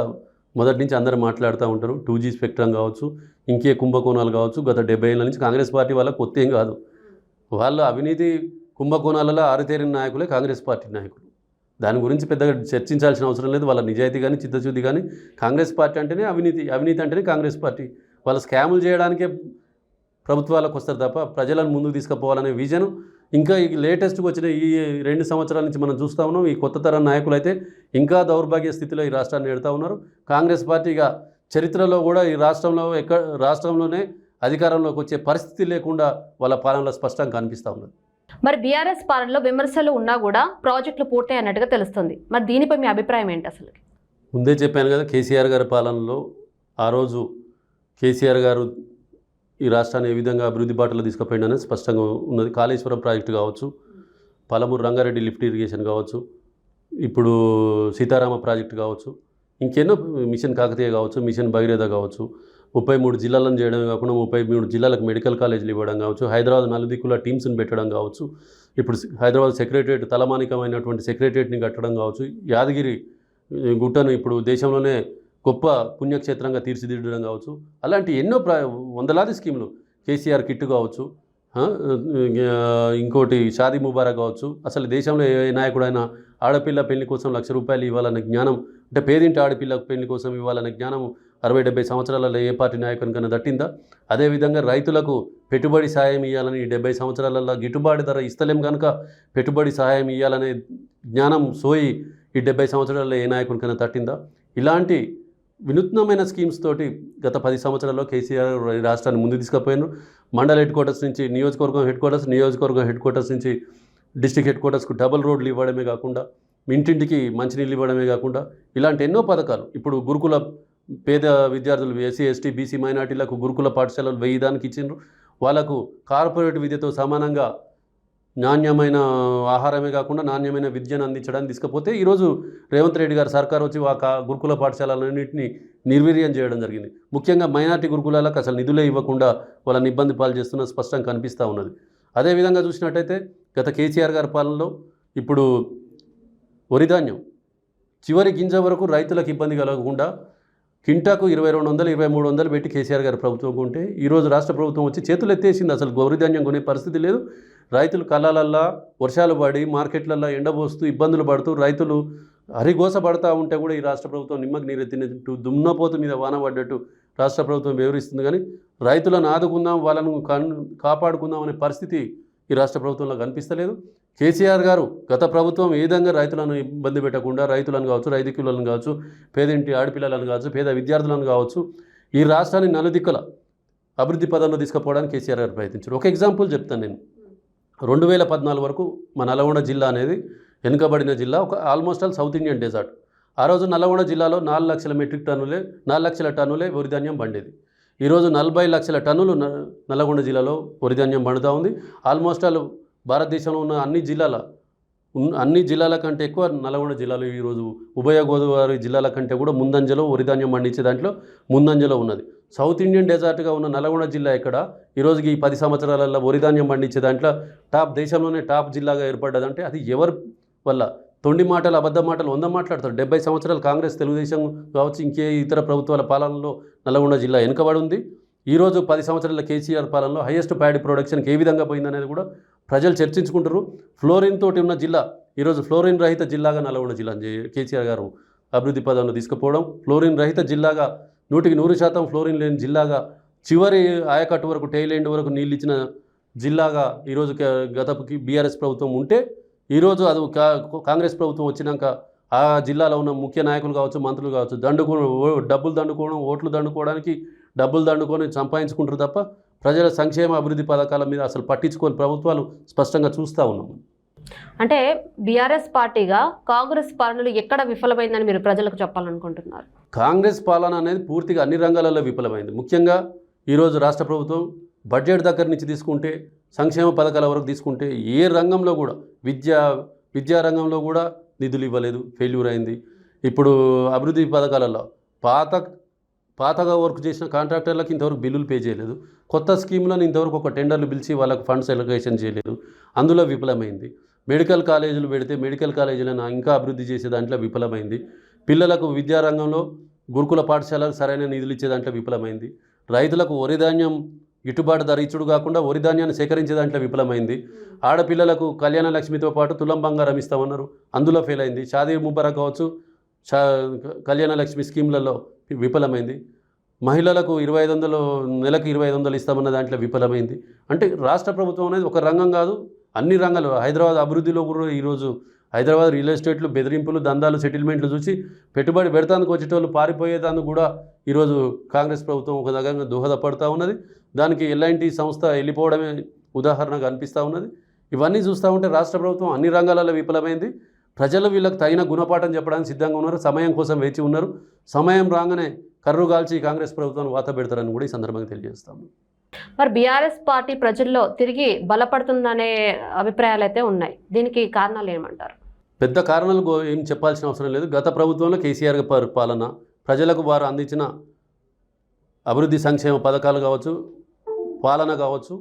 మొదటి నుంచి అందరూ మాట్లాడుతూ ఉంటారు. 2G స్పెక్ట్రమ్ కావచ్చు, ఇంకే కుంభకోణాలు కావచ్చు, గత 70 ఏళ్ళ నుంచి కాంగ్రెస్ పార్టీ వాళ్ళ కొత్త ఏం కాదు. వాళ్ళు అవినీతి కుంభకోణాలలో ఆరితేరిన నాయకులే కాంగ్రెస్ పార్టీ నాయకులు. దాని గురించి పెద్దగా చర్చించాల్సిన అవసరం లేదు. వాళ్ళ నిజాయితీ కానీ చిత్తశుద్ధి కానీ కాంగ్రెస్ పార్టీ అంటేనే అవినీతి అంటేనే కాంగ్రెస్ పార్టీ. వాళ్ళు స్కాములు చేయడానికే ప్రభుత్వాలకు వస్తారు తప్ప ప్రజలను ముందుకు తీసుకుపోవాలనే విజన్ ఇంకా ఈ లేటెస్ట్గా వచ్చిన ఈ 2 సంవత్సరాల నుంచి మనం చూస్తూ ఉన్నాం. ఈ కొత్త తరం నాయకులు అయితే ఇంకా దౌర్భాగ్య స్థితిలో ఈ రాష్ట్రాన్ని ఎడుతూ ఉన్నారు. కాంగ్రెస్ పార్టీగా చరిత్రలో కూడా ఈ రాష్ట్రంలోనే అధికారంలోకి వచ్చే పరిస్థితి లేకుండా వాళ్ళ పాలనలో స్పష్టంగా కనిపిస్తూ ఉన్నది. మరి బీఆర్ఎస్ పాలనలో విమర్శలు ఉన్నా కూడా ప్రాజెక్టులు పూర్తయి అన్నట్టుగా తెలుస్తుంది. మరి దీనిపై మీ అభిప్రాయం ఏంటి? అసలు ముందే చెప్పాను కదా, కేసీఆర్ గారి పాలనలో ఆ రోజు కేసీఆర్ గారు ఈ రాష్ట్రాన్ని ఏ విధంగా అభివృద్ధి బాటలో తీసుకుపోయిందని స్పష్టంగా ఉన్నది. కాళేశ్వరం ప్రాజెక్టు కావచ్చు, పాలమూరు రంగారెడ్డి లిఫ్ట్ ఇరిగేషన్ కావచ్చు, ఇప్పుడు సీతారామ ప్రాజెక్టు కావచ్చు, ఇంకెన్నో మిషన్ కాకతీయ కావచ్చు, మిషన్ భగీరథ కావచ్చు, 33 జిల్లాలను చేయడం కాకుండా 33 జిల్లాలకు మెడికల్ కాలేజీలు ఇవ్వడం కావచ్చు, హైదరాబాద్ నలుదిక్కుల టీమ్స్ని పెట్టడం కావచ్చు, ఇప్పుడు హైదరాబాద్ సెక్రటరియట్ తలమానికమైనటువంటి సెక్రటరియట్ని కట్టడం కావచ్చు, యాదగిరి గుట్టను ఇప్పుడు దేశంలోనే గొప్ప పుణ్యక్షేత్రంగా తీర్చిదిద్దడం కావచ్చు, అలాంటి ఎన్నో వందలాది స్కీములు, కేసీఆర్ కిట్టు కావచ్చు, ఇంకోటి షాదీ ముబారక్ కావచ్చు. అసలు దేశంలో ఏ నాయకుడైనా ఆడపిల్ల పెళ్లి కోసం ₹1,00,000 ఇవ్వాలనే జ్ఞానం, అంటే పేదింటి ఆడపిల్ల పెళ్లి కోసం ఇవ్వాలనే జ్ఞానం 60-70 సంవత్సరాలలో ఏ పార్టీ నాయకునికన్నా దట్టిందా? అదేవిధంగా రైతులకు పెట్టుబడి సాయం ఇవ్వాలని 70 సంవత్సరాలలో గిట్టుబాటు ధర ఇస్తలేం కనుక పెట్టుబడి సహాయం ఇవ్వాలనే జ్ఞానం సోయి ఈ 70 సంవత్సరాలలో ఏ నాయకునికన్నా తట్టిందా? ఇలాంటి వినూత్నమైన స్కీమ్స్ తోటి గత 10 సంవత్సరాల్లో కేసీఆర్ రాష్ట్రాన్ని ముందు తీసుకుపోయారు. మండల హెడ్ క్వార్టర్స్ నుంచి నియోజకవర్గం హెడ్ క్వార్టర్స్ నుంచి డిస్ట్రిక్ట్ హెడ్ క్వార్టర్స్కు డబుల్ రోడ్లు ఇవ్వడమే కాకుండా ఇంటింటికి మంచినీళ్ళు ఇవ్వడమే కాకుండా ఇలాంటి ఎన్నో పథకాలు, ఇప్పుడు గురుకుల పేద విద్యార్థులు ఎస్సీ ఎస్టీ బీసీ మైనార్టీలకు గురుకుల పాఠశాలలు 1000 దానికి ఇచ్చిండ్రు. వాళ్ళకు కార్పొరేట్ విద్యతో సమానంగా నాణ్యమైన ఆహారమే కాకుండా నాణ్యమైన విద్యను అందించడానికి తీసుకపోతే ఈరోజు రేవంత్ రెడ్డి గారు సర్కార్ వచ్చి గురుకుల పాఠశాలలన్నింటినీ నిర్వీర్యం చేయడం జరిగింది. ముఖ్యంగా మైనార్టీ గురుకులాలకు అసలు నిధులే ఇవ్వకుండా వాళ్ళని ఇబ్బంది పాలు చేస్తున్న స్పష్టంగా కనిపిస్తూ ఉన్నది. అదేవిధంగా చూసినట్టయితే గత కేసీఆర్ గారి పాలనలో ఇప్పుడు వరిధాన్యం చివరి గింజ వరకు రైతులకు ఇబ్బంది కలగకుండా కింటాకు 2200, 2300 పెట్టి కేసీఆర్ గారి ప్రభుత్వం కొంటే ఈరోజు రాష్ట్ర ప్రభుత్వం వచ్చి చేతులు ఎత్తేసింది. అసలు వరిధాన్యం కొనే పరిస్థితి లేదు. రైతులు కళ్ళలల్లా వర్షాలు పడి మార్కెట్లల్లో ఎండబోస్తూ ఇబ్బందులు పడుతూ రైతులు హరిగోస పడతా ఉంటే కూడా ఈ రాష్ట్ర ప్రభుత్వం నిమ్మకు నీరెత్తినట్టు దున్నపోతు మీద వాన పడ్డట్టు రాష్ట్ర ప్రభుత్వం వివరిస్తుంది. కానీ రైతులను ఆదుకుందాం, వాళ్ళను కాపాడుకుందాం అనే పరిస్థితి ఈ రాష్ట్ర ప్రభుత్వంలో కనిపిస్తలేదు. కేసీఆర్ గారు గత ప్రభుత్వం ఏ విధంగా రైతులను ఇబ్బంది పెట్టకుండా రైతులను కావచ్చు, రైతు కూలీలను కావచ్చు, పేదింటి ఆడపిల్లలను కావచ్చు, పేద విద్యార్థులను కావచ్చు ఈ రాష్ట్రాన్ని నలుదిక్కుల అభివృద్ధి పదంలో తీసుకుపోవడానికి కేసీఆర్ గారు ప్రయత్నించారు. ఒక ఎగ్జాంపుల్ చెప్తాను నేను. 2014 వరకు మన నల్గొండ జిల్లా అనేది వెనుకబడిన జిల్లా, ఒక almost all south Indian desert. ఆ రోజు నల్గొండ జిల్లాలో 4 లక్షల మెట్రిక్ టన్నులే 4 లక్షల టన్నులే వరిధాన్యం పండేది. ఈరోజు 40 లక్షల టన్నులు నల్గొండ జిల్లాలో వరిధాన్యం పండుతూ ఉంది. ఆల్మోస్ట్ ఆల్ భారతదేశంలో ఉన్న అన్ని జిల్లాల కంటే ఎక్కువ నల్గొండ జిల్లాలో ఈరోజు ఉభయ గోదావరి జిల్లాల కంటే కూడా ముందంజలో వరిధాన్యం పండించే దాంట్లో ముందంజలో ఉన్నది. సౌత్ ఇండియన్ డెజర్ట్గా ఉన్న నల్గొండ జిల్లా ఇక్కడ ఈరోజుకి ఈ 10 సంవత్సరాలలో వరిధాన్యం పండించే దాంట్లో దేశంలోనే టాప్ జిల్లాగా ఏర్పడ్డదంటే అది ఎవరి వల్ల? తొండి మాటలు, అబద్ధ మాటలు 100 మాట్లాడతారు. 70 సంవత్సరాలు కాంగ్రెస్, తెలుగుదేశం కావచ్చు, ఇంకే ఇతర ప్రభుత్వాల పాలనలో నల్గొండ జిల్లా వెనుకబడి ఉంది. ఈరోజు 10 సంవత్సరాల కేసీఆర్ పాలనలో హైయెస్ట్ ప్యాడీ ప్రొడక్షన్కి ఏ విధంగా పోయిందనేది కూడా ప్రజలు చర్చించుకుంటారు. ఫ్లోరిన్ తోటి ఉన్న జిల్లా ఈరోజు ఫ్లోరిన్ రహిత జిల్లాగా నల్గొండ జిల్లా కేసీఆర్ గారు అభివృద్ధి పదంలో తీసుకుపోవడం, ఫ్లోరిన్ రహిత జిల్లాగా 100% ఫ్లోరిన్ లేని జిల్లాగా చివరి ఆయకట్టు వరకు టైల్ ఎండ్ వరకు నీళ్ళు ఇచ్చిన జిల్లాగా ఈరోజు గతకి బీఆర్ఎస్ ప్రభుత్వం ఉంటే, ఈరోజు అది కాంగ్రెస్ ప్రభుత్వం వచ్చినాక ఆ జిల్లాలో ఉన్న ముఖ్య నాయకులు కావచ్చు, మంత్రులు కావచ్చు, డబ్బులు దండుకోవడం, ఓట్లు దండుకోవడానికి డబ్బులు దండుకొని సంపాదించుకుంటారు తప్ప ప్రజల సంక్షేమ అభివృద్ధి పథకాల మీద అసలు పట్టించుకొని ప్రభుత్వాలు స్పష్టంగా చూస్తూ ఉన్నాము. అంటే బీఆర్ఎస్ పార్టీగా కాంగ్రెస్ పాలనలు ఎక్కడ విఫలమైందని మీరు ప్రజలకు చెప్పాలనుకుంటున్నారు? కాంగ్రెస్ పాలన అనేది పూర్తిగా అన్ని రంగాలలో విఫలమైంది. ముఖ్యంగా ఈరోజు రాష్ట్ర ప్రభుత్వం బడ్జెట్ దగ్గర నుంచి తీసుకుంటే, సంక్షేమ పథకాల వరకు తీసుకుంటే, ఏ రంగంలో కూడా విద్యా రంగంలో కూడా నిధులు ఇవ్వలేదు, ఫెయిల్యూర్ అయింది. ఇప్పుడు అభివృద్ధి పథకాలలో పాతగా వర్క్ చేసిన కాంట్రాక్టర్లకు ఇంతవరకు బిల్లులు పే చేయలేదు. కొత్త స్కీమ్లను ఇంతవరకు ఒక టెండర్లు పిలిచి వాళ్ళకు ఫండ్స్ ఎలొకేషన్ చేయలేదు, అందులో విఫలమైంది. మెడికల్ కాలేజీలు పెడితే మెడికల్ కాలేజీలను ఇంకా అభివృద్ధి చేసే దాంట్లో విఫలమైంది. పిల్లలకు విద్యారంగంలో గురుకుల పాఠశాలకు సరైన నిధులు ఇచ్చే దాంట్లో విఫలమైంది. రైతులకు వరిధాన్యం గిట్టుబాటు ధర ఇచ్చుడు కాకుండా వరిధాన్యాన్ని సేకరించే దాంట్లో విఫలమైంది. ఆడపిల్లలకు కళ్యాణ లక్ష్మితో పాటు తులం బంగారం ఇస్తామన్నారు, అందులో ఫెయిల్ అయింది. షాదీ ముబారక్ కావచ్చు, కళ్యాణ లక్ష్మి స్కీమ్లలో విఫలమైంది. మహిళలకు 2500 నెలకు 2500 ఇస్తామన్న దాంట్లో విఫలమైంది. అంటే రాష్ట్ర ప్రభుత్వం అనేది ఒక రంగం కాదు, అన్ని రంగాలు. హైదరాబాద్ అభివృద్ధిలో కూడా ఈరోజు హైదరాబాద్ రియల్ ఎస్టేట్లు, బెదిరింపులు, దందాలు, సెటిల్మెంట్లు చూసి పెట్టుబడి పెడతానికి వచ్చేటోళ్ళు పారిపోయేదానికి కూడా ఈరోజు కాంగ్రెస్ ప్రభుత్వం ఒక దగ్గర దోహదపడుతూ ఉన్నది. దానికి ఎల్ఐటి సంస్థ వెళ్ళిపోవడమే ఉదాహరణగా అనిపిస్తూ ఉన్నది. ఇవన్నీ చూస్తూ ఉంటే రాష్ట్ర ప్రభుత్వం అన్ని రంగాలలో విఫలమైంది. ప్రజలు వీళ్ళకి తగిన గుణపాఠం చెప్పడానికి సిద్ధంగా ఉన్నారు, సమయం కోసం వేచి ఉన్నారు. సమయం రాగానే కర్రు కాల్చి కాంగ్రెస్ ప్రభుత్వాన్ని వాత పెడతారని కూడా ఈ సందర్భంగా తెలియజేస్తాము. మరి బీఆర్ఎస్ పార్టీ ప్రజల్లో తిరిగి బలపడుతుందనే అభిప్రాయాలు అయితే ఉన్నాయి. దీనికి కారణాలు ఏమంటారు? పెద్ద కారణాలు ఏం చెప్పాల్సిన అవసరం లేదు. గత ప్రభుత్వంలో కేసీఆర్ పాలన, ప్రజలకు వారు అందించిన అభివృద్ధి సంక్షేమ పథకాలు కావచ్చు, పాలన కావచ్చు,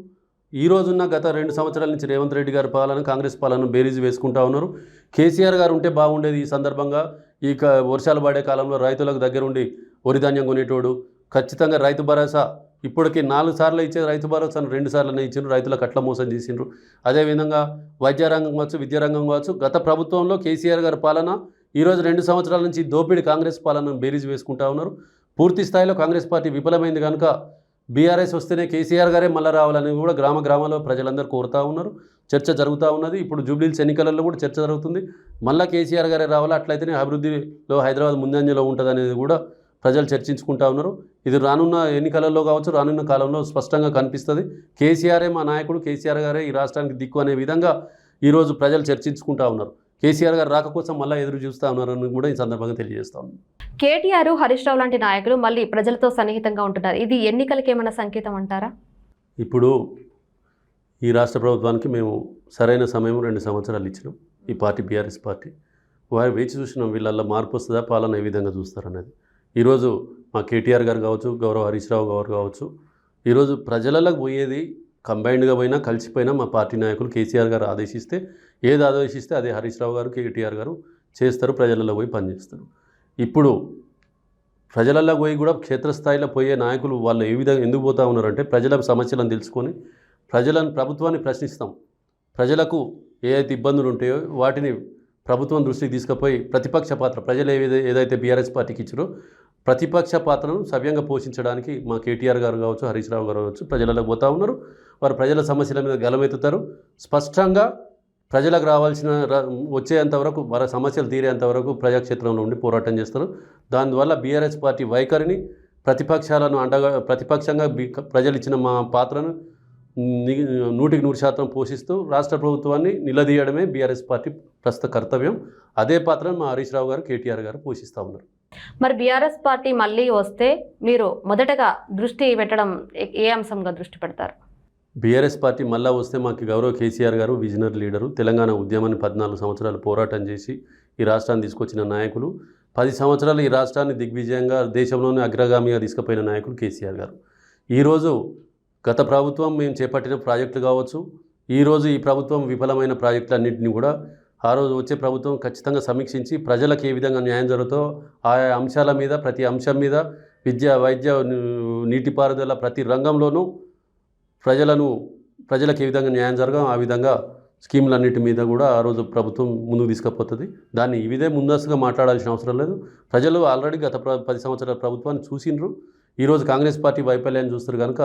ఈ రోజున్న గత 2 సంవత్సరాల నుంచి రేవంత్ రెడ్డి గారి పాలన, కాంగ్రెస్ పాలన బేరీజు వేసుకుంటూ ఉన్నారు. కేసీఆర్ గారు ఉంటే బాగుండేది. ఈ సందర్భంగా ఈ వర్షాలు పడే కాలంలో రైతులకు దగ్గరుండి వరిధాన్యం కొనేటోడు, ఖచ్చితంగా రైతు భరోసా ఇప్పటికీ 4 సార్లు ఇచ్చే రైతు భరోసాను 2 సార్లు ఇచ్చిండ్రు, రైతులకు అట్లా మోసం చేసిండ్రు. అదేవిధంగా వైద్యరంగం కావచ్చు, విద్యారంగం కావచ్చు, గత ప్రభుత్వంలో కేసీఆర్ గారి పాలన, ఈరోజు 2 సంవత్సరాల నుంచి దోపిడీ కాంగ్రెస్ పాలనను బేరీజు వేసుకుంటూ ఉన్నారు. పూర్తి స్థాయిలో కాంగ్రెస్ పార్టీ విఫలమైంది కనుక బీఆర్ఎస్ వస్తేనే కేసీఆర్ గారే మళ్ళీ రావాలని కూడా గ్రామాల్లో ప్రజలందరూ కోరుతూ ఉన్నారు. చర్చ జరుగుతూ ఉన్నది. ఇప్పుడు జూబ్లీహిల్స్ ఎన్నికలలో కూడా చర్చ జరుగుతుంది. మళ్ళీ కేసీఆర్ గారే రావాలి, అట్లయితేనే అభివృద్ధిలో హైదరాబాద్ ముందంజలో ఉంటుంది అనేది కూడా ప్రజలు చర్చించుకుంటూ ఉన్నారు. ఇది రానున్న ఎన్నికలలో కావచ్చు, రానున్న కాలంలో స్పష్టంగా కనిపిస్తుంది. కేసీఆరే మా నాయకుడు, కేసీఆర్ గారే ఈ రాష్ట్రానికి దిక్కు అనే విధంగా ఈరోజు ప్రజలు చర్చించుకుంటూ ఉన్నారు. కేసీఆర్ గారు రాక కోసం మళ్ళీ ఎదురు చూస్తూ ఉన్నారని కూడా ఈ సందర్భంగా తెలియజేస్తా ఉన్నాను. కేటీఆర్, హరీష్ రావు లాంటి నాయకులు మళ్ళీ ప్రజలతో సన్నిహితంగా ఉంటున్నారు. ఇది ఎన్నికలకి ఏమైనా సంకేతం అంటారా? ఇప్పుడు ఈ రాష్ట్ర ప్రభుత్వానికి మేము సరైన సమయం 2 సంవత్సరాలు ఇచ్చినాం. ఈ పార్టీ బీఆర్ఎస్ పార్టీ వారు వేచి చూసినాం, వీళ్ళల్లో మార్పు వస్తుందా, పాలన ఏ విధంగా చూస్తారనేది. ఈరోజు మా కేటీఆర్ గారు కావచ్చు, గౌరవ హరీష్ రావు గారు కావచ్చు, ఈరోజు ప్రజలకు పోయేది కంబైన్డ్గా పోయినా కలిసిపోయినా మా పార్టీ నాయకులు కేసీఆర్ గారు ఏది ఆదేశిస్తే అదే హరీష్ రావు గారు, కేటీఆర్ గారు చేస్తారు, ప్రజలలో పోయి పనిచేస్తారు. ఇప్పుడు ప్రజలలో పోయి కూడా క్షేత్రస్థాయిలో పోయే నాయకులు వాళ్ళు ఏ విధంగా ఎందుకు పోతూ ఉన్నారంటే, ప్రజల సమస్యలను తెలుసుకొని ప్రభుత్వాన్ని ప్రశ్నిస్తాం. ప్రజలకు ఏదైతే ఇబ్బందులు ఉంటాయో వాటిని ప్రభుత్వం దృష్టికి తీసుకుపోయి ప్రతిపక్ష పాత్ర ప్రజలు ఏదైతే బీఆర్ఎస్ పార్టీకి ఇచ్చారో ప్రతిపక్ష పాత్రను సవ్యంగా పోషించడానికి మా కేటీఆర్ గారు కావచ్చు, హరీష్ రావు గారు కావచ్చు ప్రజలకు పోతూ ఉన్నారు. వారు ప్రజల సమస్యల మీద గలమెత్తుతారు. స్పష్టంగా ప్రజలకు రావాల్సిన వచ్చేంతవరకు, వారి సమస్యలు తీరేంతవరకు ప్రజాక్షేత్రంలో ఉండి పోరాటం చేస్తారు. దానివల్ల బీఆర్ఎస్ పార్టీ వైఖరిని ప్రతిపక్షంగా ప్రజలు ఇచ్చిన మా పాత్రను 100% పోషిస్తూ రాష్ట్ర ప్రభుత్వాన్ని నిలదీయడమే బీఆర్ఎస్ పార్టీ ప్రస్తుత కర్తవ్యం. అదే పాత్రను మా హరీష్ రావు గారు, కేటీఆర్ గారు పోషిస్తూ ఉన్నారు. మరి బీఆర్ఎస్ పార్టీ మళ్ళీ వస్తే మీరు మొదటగా దృష్టి పెట్టడం ఏ అంశంగా దృష్టి పెడతారు? బీఆర్ఎస్ పార్టీ మళ్ళా వస్తే మాకు గౌరవ కేసీఆర్ గారు విజనరీ లీడరు, తెలంగాణ ఉద్యమాన్ని 14 సంవత్సరాలు పోరాటం చేసి ఈ రాష్ట్రాన్ని తీసుకొచ్చిన నాయకులు, 10 సంవత్సరాలు ఈ రాష్ట్రాన్ని దిగ్విజయంగా దేశంలోనే అగ్రగామిగా తీసుకుపోయిన నాయకులు కేసీఆర్ గారు. ఈరోజు గత ప్రభుత్వం మేము చేపట్టిన ప్రాజెక్టులు కావచ్చు, ఈరోజు ఈ ప్రభుత్వం విఫలమైన ప్రాజెక్టులన్నింటినీ కూడా ఆ రోజు వచ్చే ప్రభుత్వం ఖచ్చితంగా సమీక్షించి ప్రజలకు ఏ విధంగా న్యాయం జరుగుతో ఆయా అంశాల మీద, ప్రతి అంశం మీద, విద్య, వైద్య, నీటిపారుదల ప్రతి రంగంలోనూ ప్రజలకు ఏ విధంగా న్యాయం జరగం ఆ విధంగా స్కీములన్నిటి మీద కూడా ఆ రోజు ప్రభుత్వం ముందుకు తీసుకుపోతుంది. దాన్ని ఇదే ముందస్తుగా మాట్లాడాల్సిన అవసరం లేదు. ప్రజలు ఆల్రెడీ గత 10 సంవత్సరాల ప్రభుత్వాన్ని చూసిండ్రు. ఈరోజు కాంగ్రెస్ పార్టీ వైఫల్యాన్ని చూస్తారు కనుక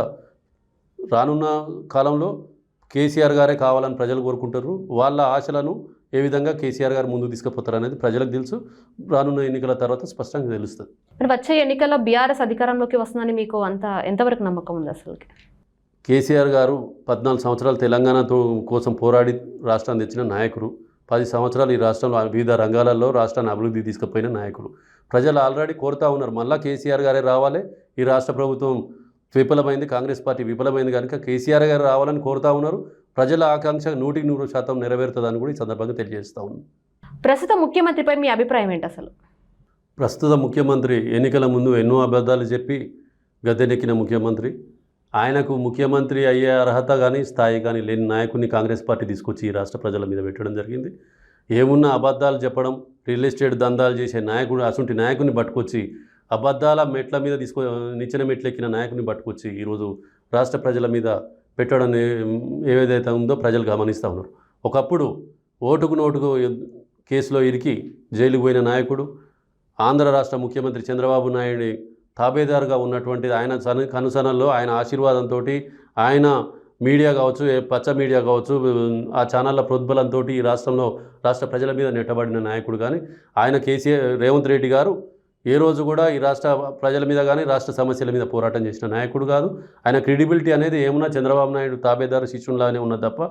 రానున్న కాలంలో కేసీఆర్ గారే కావాలని ప్రజలు కోరుకుంటారు. వాళ్ళ ఆశలను ఏ విధంగా కేసీఆర్ గారు ముందుకు తీసుకుపోతారు అనేది ప్రజలకు తెలుసు. రానున్న ఎన్నికల తర్వాత స్పష్టంగా తెలుస్తుంది. మరి వచ్చే ఎన్నికల్లో బీఆర్ఎస్ అధికారంలోకి వస్తుందని మీకు ఎంతవరకు నమ్మకం ఉంది? అసలు కేసీఆర్ గారు 14 సంవత్సరాలు తెలంగాణ కోసం పోరాడి రాష్ట్రాన్ని తెచ్చిన నాయకులు, 10 సంవత్సరాలు ఈ రాష్ట్రంలో వివిధ రంగాలలో రాష్ట్రాన్ని అభివృద్ధి తీసుకుపోయిన నాయకులు. ప్రజలు ఆల్రెడీ కోరుతూ ఉన్నారు, మళ్ళా కేసీఆర్ గారే రావాలి, ఈ రాష్ట్ర ప్రభుత్వం విఫలమైంది, కాంగ్రెస్ పార్టీ విఫలమైంది కనుక కేసీఆర్ గారు రావాలని కోరుతూ ఉన్నారు. ప్రజల ఆకాంక్ష 100% నెరవేరుతుందని కూడా ఈ సందర్భంగా తెలియజేస్తూ ఉన్నాను. ప్రస్తుత ముఖ్యమంత్రిపై మీ అభిప్రాయం ఏంటి? అసలు ప్రస్తుత ముఖ్యమంత్రి ఎన్నికల ముందు ఎన్నో అబద్ధాలు చెప్పి గద్దెనెక్కిన ముఖ్యమంత్రి. ఆయనకు ముఖ్యమంత్రి అయ్యే అర్హత కానీ స్థాయి కానీ లేని నాయకుడిని కాంగ్రెస్ పార్టీ తీసుకొచ్చి ఈ రాష్ట్ర ప్రజల మీద పెట్టడం జరిగింది. ఏమున్నా అబద్ధాలు చెప్పడం, రియల్ ఎస్టేట్ దందాలు చేసే నాయకుడు, అటువంటి నాయకుడిని పట్టుకొచ్చి అబద్ధాల మెట్ల మీద నిచ్చెన మెట్లు ఎక్కిన నాయకుడిని పట్టుకొచ్చి ఈరోజు రాష్ట్ర ప్రజల మీద పెట్టడం ఏదైతే ఉందో ప్రజలు గమనిస్తూ ఉన్నారు. ఒకప్పుడు ఓటుకు నోటుకు కేసులో ఇరికి జైలుకు పోయిన నాయకుడు, ఆంధ్ర రాష్ట్ర ముఖ్యమంత్రి చంద్రబాబు నాయుడు తాబేదారుగా ఉన్నటువంటి ఆయన కనుసనల్లో ఆయన ఆశీర్వాదంతో ఆయన మీడియా కావచ్చు, పచ్చ మీడియా కావచ్చు, ఆ ఛానళ్ళ ప్రోద్బలంతో ఈ రాష్ట్ర ప్రజల మీద నెట్టబడిన నాయకుడు. కానీ ఆయన రేవంత్ రెడ్డి గారు ఏ రోజు కూడా ఈ రాష్ట్ర ప్రజల మీద కానీ రాష్ట్ర సమస్యల మీద పోరాటం చేసిన నాయకుడు కాదు. ఆయన క్రెడిబిలిటీ అనేది ఏమున్నా చంద్రబాబు నాయుడు తాబేదారు శిష్యునిలాగానే ఉన్నది తప్ప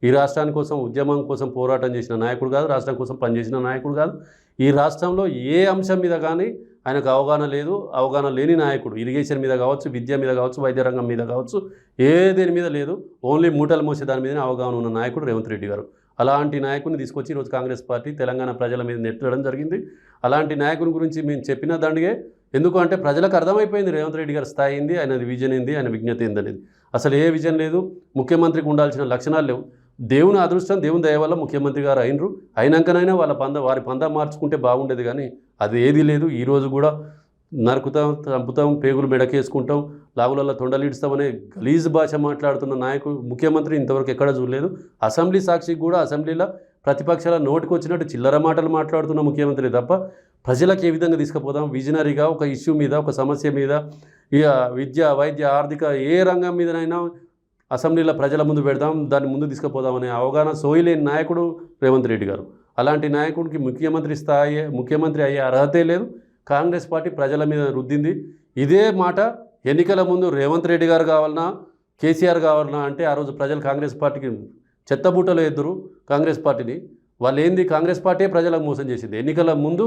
ఈ రాష్ట్రాని కోసం ఉద్యమం కోసం పోరాటం చేసిన నాయకుడు కాదు, రాష్ట్రం కోసం పనిచేసిన నాయకుడు కాదు. ఈ రాష్ట్రంలో ఏ అంశం మీద కానీ ఆయనకు అవగాహన లేని నాయకుడు. ఇరిగేషన్ మీద కావచ్చు, విద్య మీద కావచ్చు, వైద్య రంగం మీద కావచ్చు, దేని మీద లేదు. ఓన్లీ మూటలు మోసే దాని మీదనే అవగాహన ఉన్న నాయకుడు రేవంత్ రెడ్డి గారు. అలాంటి నాయకుడిని తీసుకొచ్చి ఈరోజు కాంగ్రెస్ పార్టీ తెలంగాణ ప్రజల మీద నెట్టడం జరిగింది. అలాంటి నాయకుని గురించి మేము చెప్పిన దండిగే. ఎందుకంటే ప్రజలకు అర్థమైపోయింది రేవంత్ రెడ్డి గారి స్థాయి ఏంది, ఆయన విజన్ ఏంది, ఆయన విజ్ఞత ఏందనేది. అసలు ఏ విజన్ లేదు, ముఖ్యమంత్రికి ఉండాల్సిన లక్షణాలు లేవు. దేవుని అదృష్టం, దేవుని దయ వల్ల ముఖ్యమంత్రి గారు అయినాకనైనా వారి పందా మార్చుకుంటే బాగుండేది. కానీ అది ఏదీ లేదు. ఈరోజు కూడా నరుకుతాం, చంపుతాం, పేగులు మెడకేసుకుంటాం, లాగులలో తొండలిడుస్తామనే గలీజ్ భాష మాట్లాడుతున్న ముఖ్యమంత్రి ఇంతవరకు ఎక్కడ చూడలేదు. అసెంబ్లీ సాక్షికి కూడా అసెంబ్లీలో ప్రతిపక్షాల నోటికి వచ్చినట్టు చిల్లర మాటలు మాట్లాడుతున్న ముఖ్యమంత్రి తప్ప ప్రజలకు ఏ విధంగా తీసుకుపోదాం, విజనరీగా ఒక ఇష్యూ మీద, ఒక సమస్య మీద, ఇక విద్య, వైద్య, ఆర్థిక ఏ రంగం మీదనైనా అసెంబ్లీలో ప్రజల ముందు పెడదాం, దాన్ని ముందు తీసుకుపోదామనే అవగాహన సోయిలేని నాయకుడు రేవంత్ రెడ్డి గారు. అలాంటి నాయకుడికి ముఖ్యమంత్రి అయ్యే అర్హతే లేదు. కాంగ్రెస్ పార్టీ ప్రజల మీద రుద్దింది. ఇదే మాట ఎన్నికల ముందు రేవంత్ రెడ్డి గారు కావాలన్నా, కేసీఆర్ కావాలన్నా అంటే ఆ రోజు ప్రజలు కాంగ్రెస్ పార్టీకి చెత్తబూటలో ఎదురు కాంగ్రెస్ పార్టీని. వాళ్ళు ఏంది, కాంగ్రెస్ పార్టీ ప్రజలకు మోసం చేసింది. ఎన్నికల ముందు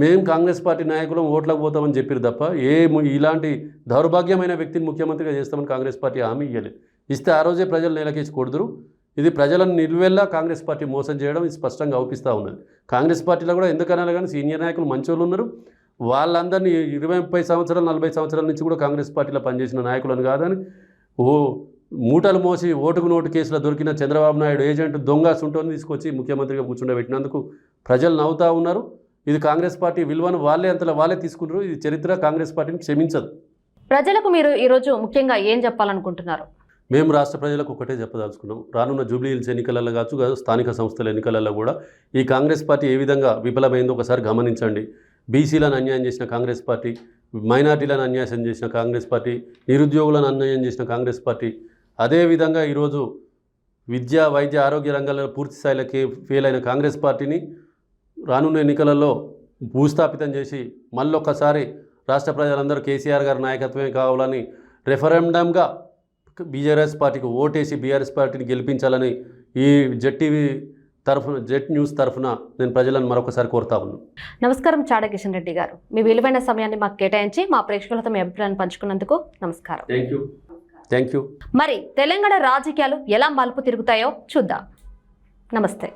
మేము కాంగ్రెస్ పార్టీ నాయకులం ఓట్లకు పోతామని చెప్పారు తప్ప ఇలాంటి దౌర్భాగ్యమైన వ్యక్తిని ముఖ్యమంత్రిగా చేస్తామని కాంగ్రెస్ పార్టీ హామీ ఇవ్వలేదు. ఇస్తే ఆ రోజే ప్రజలు నేలకేసి కొడుదురు. ఇది ప్రజలను నిలువెల్లా కాంగ్రెస్ పార్టీ మోసం చేయడం ఇది స్పష్టంగా అవుపిస్తూ ఉన్నది. కాంగ్రెస్ పార్టీలో కూడా ఎందుకనాలి కానీ సీనియర్ నాయకులు మంచోళ్ళు ఉన్నారు. వాళ్ళందరినీ 20-30 సంవత్సరాలు 40 సంవత్సరాల నుంచి కూడా కాంగ్రెస్ పార్టీలో పనిచేసిన నాయకులను కాదని మూటలు మోసి ఓటుకు నోటు కేసులో దొరికిన చంద్రబాబు నాయుడు ఏజెంట్ దొంగ సుంటోని తీసుకొచ్చి ముఖ్యమంత్రిగా కూర్చుండబెట్టినందుకు ప్రజలు నవ్వుతూ ఉన్నారు. ఇది కాంగ్రెస్ పార్టీ విలువను వాళ్ళే తీసుకున్నారు. ఇది చరిత్ర కాంగ్రెస్ పార్టీని క్షమించదు. ప్రజలకు మీరు ఈరోజు ముఖ్యంగా ఏం చెప్పాలనుకుంటున్నారు? మేము రాష్ట్ర ప్రజలకు ఒకటే చెప్పదలుచుకున్నాం. రానున్న జూబ్లీ హిల్స్ ఎన్నికలలో కావచ్చు, స్థానిక సంస్థల ఎన్నికలలో కూడా ఈ కాంగ్రెస్ పార్టీ ఏ విధంగా విఫలమైందో ఒకసారి గమనించండి. బీసీలను అన్యాయం చేసిన కాంగ్రెస్ పార్టీ, మైనార్టీలను అన్యాయం చేసిన కాంగ్రెస్ పార్టీ, నిరుద్యోగులను అన్యాయం చేసిన కాంగ్రెస్ పార్టీ, అదేవిధంగా ఈరోజు విద్య, వైద్య, ఆరోగ్య రంగాల్లో పూర్తి స్థాయిలో ఫెయిల్ అయిన కాంగ్రెస్ పార్టీని రానున్న ఎన్నికలలో భూస్థాపితం చేసి మళ్ళొక్కసారి రాష్ట్ర ప్రజలందరూ కేసీఆర్ గారి నాయకత్వమే కావాలని రెఫరెండంగా బీఆర్ఎస్ పార్టీకి ఓటేసి బీఆర్ఎస్ పార్టీని గెలిపించాలని ఈ జెట్ న్యూస్ తరఫున నేను ప్రజలను మరొకసారి కోరుతా ఉన్నాను. నమస్కారం చాడ కిషన్ రెడ్డి గారు, మీ విలువైన సమయాన్ని మాకు కేటాయించి మా ప్రేక్షకులతో మీ అభిప్రాయాన్ని పంచుకున్నందుకు నమస్కారం. Thank you. మరి తెలంగాణ రాజకీయాలు ఎలా మలుపు తిరుగుతాయో చూద్దాం. నమస్తే.